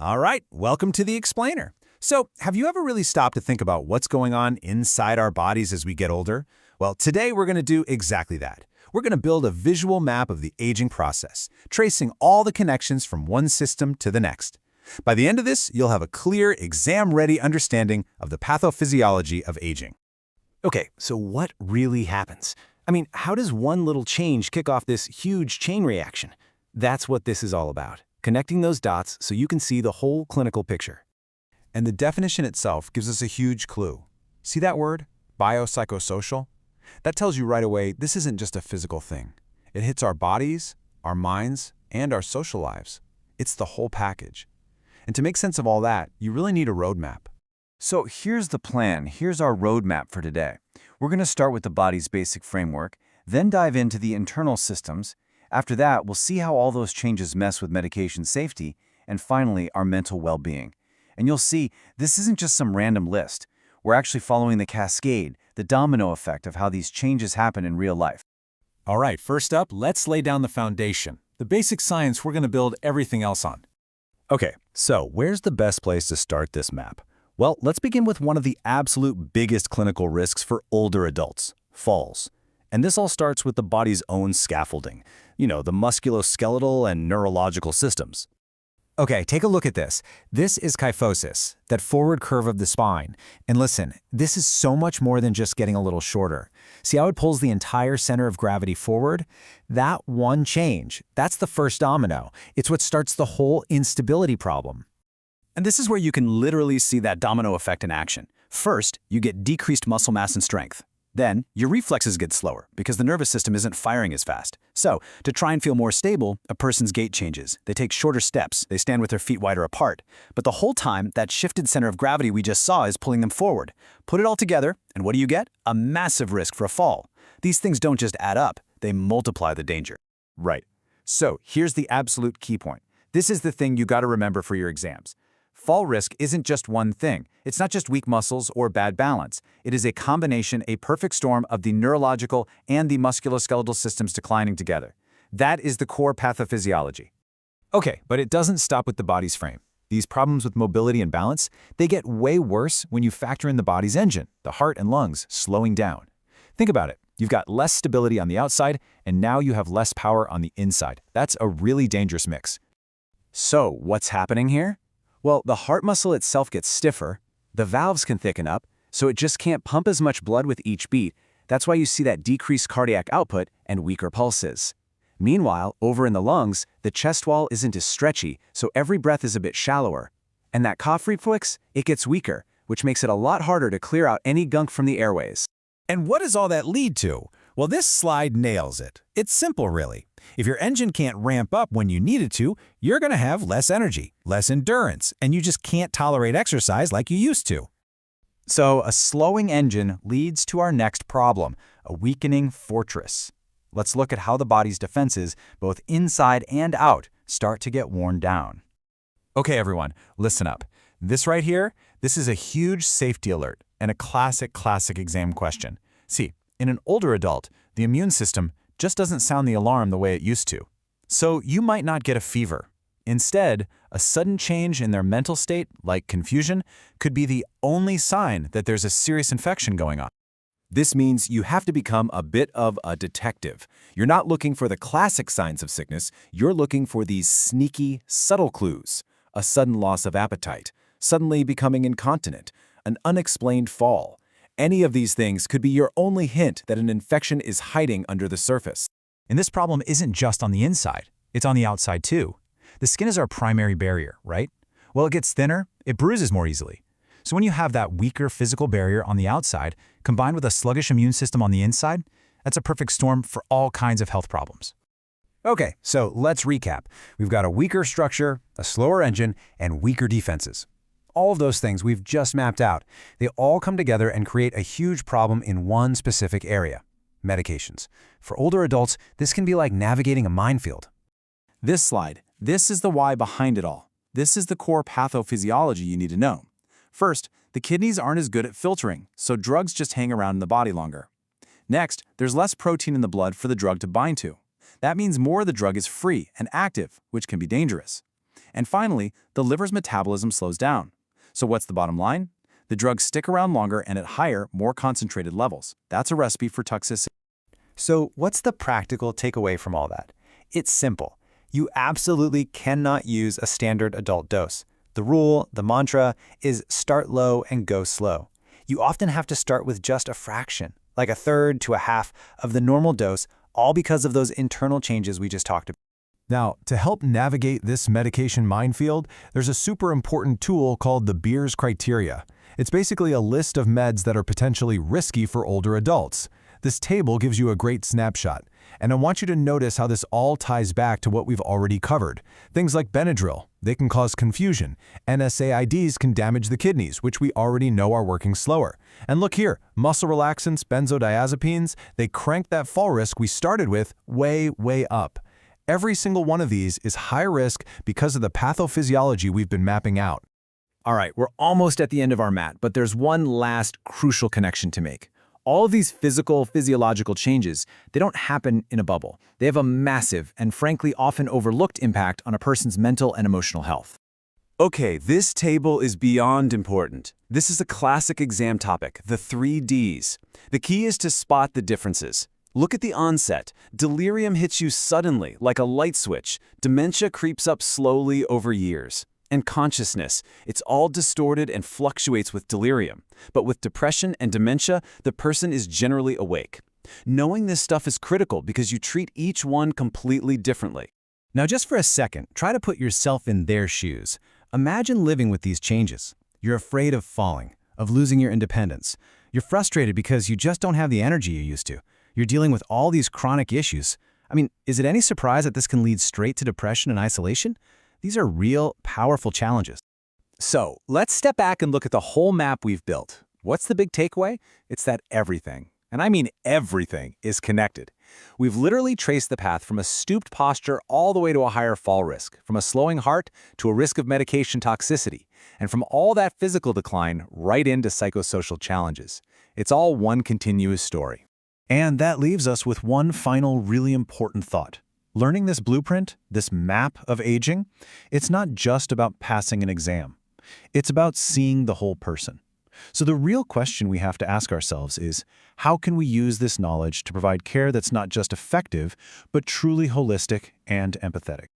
All right, welcome to the Explainer. So, have you ever really stopped to think about what's going on inside our bodies as we get older? Well, today we're going to do exactly that. We're going to build a visual map of the aging process, tracing all the connections from one system to the next. By the end of this, you'll have a clear, exam-ready understanding of the pathophysiology of aging. Okay, so what really happens? How does one little change kick off this huge chain reaction? That's what this is all about, connecting those dots so you can see the whole clinical picture. And the definition itself gives us a huge clue. See that word? Biopsychosocial? That tells you right away this isn't just a physical thing. It hits our bodies, our minds, and our social lives. It's the whole package. And to make sense of all that, you really need a roadmap. So here's the plan. Here's our roadmap for today. We're going to start with the body's basic framework, then dive into the internal systems. After that, we'll see how all those changes mess with medication safety, and finally, our mental well-being. And you'll see, this isn't just some random list. We're actually following the cascade, the domino effect of how these changes happen in real life. All right, first up, let's lay down the foundation, the basic science we're going to build everything else on. Okay, so where's the best place to start this map? Well, let's begin with one of the absolute biggest clinical risks for older adults, falls. And this all starts with the body's own scaffolding, the musculoskeletal and neurological systems. Okay, take a look at this. This is kyphosis, that forward curve of the spine. And listen, this is so much more than just getting a little shorter. See how it pulls the entire center of gravity forward? That one change, that's the first domino. It's what starts the whole instability problem. And this is where you can literally see that domino effect in action. First, you get decreased muscle mass and strength. Then, your reflexes get slower because the nervous system isn't firing as fast. So, to try and feel more stable, a person's gait changes. They take shorter steps, they stand with their feet wider apart. But the whole time, that shifted center of gravity we just saw is pulling them forward. Put it all together, and what do you get? A massive risk for a fall. These things don't just add up, they multiply the danger. Right. So here's the absolute key point. This is the thing you got to remember for your exams. Fall risk isn't just one thing. It's not just weak muscles or bad balance. It is a combination, a perfect storm of the neurological and the musculoskeletal systems declining together. That is the core pathophysiology. Okay, but it doesn't stop with the body's frame. These problems with mobility and balance, they get way worse when you factor in the body's engine, the heart and lungs, slowing down. Think about it. You've got less stability on the outside, and now you have less power on the inside. That's a really dangerous mix. So what's happening here? Well, the heart muscle itself gets stiffer, the valves can thicken up, so it just can't pump as much blood with each beat. That's why you see that decreased cardiac output and weaker pulses. Meanwhile, over in the lungs, the chest wall isn't as stretchy, so every breath is a bit shallower. And that cough reflex, it gets weaker, which makes it a lot harder to clear out any gunk from the airways. And what does all that lead to? Well, this slide nails it. It's simple, really. If your engine can't ramp up when you need it to, you're going to have less energy, less endurance, and you just can't tolerate exercise like you used to. So a slowing engine leads to our next problem, a weakening fortress. Let's look at how the body's defenses, both inside and out, start to get worn down. Okay, everyone, listen up. This right here, this is a huge safety alert and a classic exam question. See, in an older adult, the immune system just doesn't sound the alarm the way it used to. So you might not get a fever. Instead, a sudden change in their mental state, like confusion, could be the only sign that there's a serious infection going on. This means you have to become a bit of a detective. You're not looking for the classic signs of sickness, you're looking for these sneaky, subtle clues. A sudden loss of appetite, suddenly becoming incontinent, an unexplained fall. Any of these things could be your only hint that an infection is hiding under the surface. And this problem isn't just on the inside, it's on the outside too. The skin is our primary barrier, right? Well, it gets thinner, it bruises more easily. So when you have that weaker physical barrier on the outside, combined with a sluggish immune system on the inside, that's a perfect storm for all kinds of health problems. Okay, so let's recap. We've got a weaker structure, a slower engine, and weaker defenses. All of those things we've just mapped out, they all come together and create a huge problem in one specific area: medications. For older adults, this can be like navigating a minefield. This slide, this is the why behind it all. This is the core pathophysiology you need to know. First, the kidneys aren't as good at filtering, so drugs just hang around in the body longer. Next, there's less protein in the blood for the drug to bind to. That means more of the drug is free and active, which can be dangerous. And finally, the liver's metabolism slows down. So what's the bottom line? The drugs stick around longer and at higher, more concentrated levels. That's a recipe for toxicity. So what's the practical takeaway from all that? It's simple. You absolutely cannot use a standard adult dose. The rule, the mantra, is start low and go slow. You often have to start with just a fraction, like a third to a half of the normal dose, all because of those internal changes we just talked about. Now, to help navigate this medication minefield, there's a super important tool called the Beers criteria. It's basically a list of meds that are potentially risky for older adults. This table gives you a great snapshot, and I want you to notice how this all ties back to what we've already covered. Things like Benadryl, they can cause confusion. NSAIDs can damage the kidneys, which we already know are working slower. And look here, muscle relaxants, benzodiazepines, they crank that fall risk we started with way, way up. Every single one of these is high risk because of the pathophysiology we've been mapping out. All right, we're almost at the end of our mat, but there's one last crucial connection to make. All of these physiological changes, they don't happen in a bubble. They have a massive and frankly often overlooked impact on a person's mental and emotional health. Okay, this table is beyond important. This is a classic exam topic, the 3Ds. The key is to spot the differences. Look at the onset. Delirium hits you suddenly, like a light switch. Dementia creeps up slowly over years. And consciousness, it's all distorted and fluctuates with delirium. But with depression and dementia, the person is generally awake. Knowing this stuff is critical because you treat each one completely differently. Now just for a second, try to put yourself in their shoes. Imagine living with these changes. You're afraid of falling, of losing your independence. You're frustrated because you just don't have the energy you used to. You're dealing with all these chronic issues. I mean, is it any surprise that this can lead straight to depression and isolation? These are real, powerful challenges. So let's step back and look at the whole map we've built. What's the big takeaway? It's that everything, and I mean everything, is connected. We've literally traced the path from a stooped posture all the way to a higher fall risk, from a slowing heart to a risk of medication toxicity, and from all that physical decline right into psychosocial challenges. It's all one continuous story. And that leaves us with one final really important thought. Learning this blueprint, this map of aging, it's not just about passing an exam. It's about seeing the whole person. So the real question we have to ask ourselves is, how can we use this knowledge to provide care that's not just effective, but truly holistic and empathetic?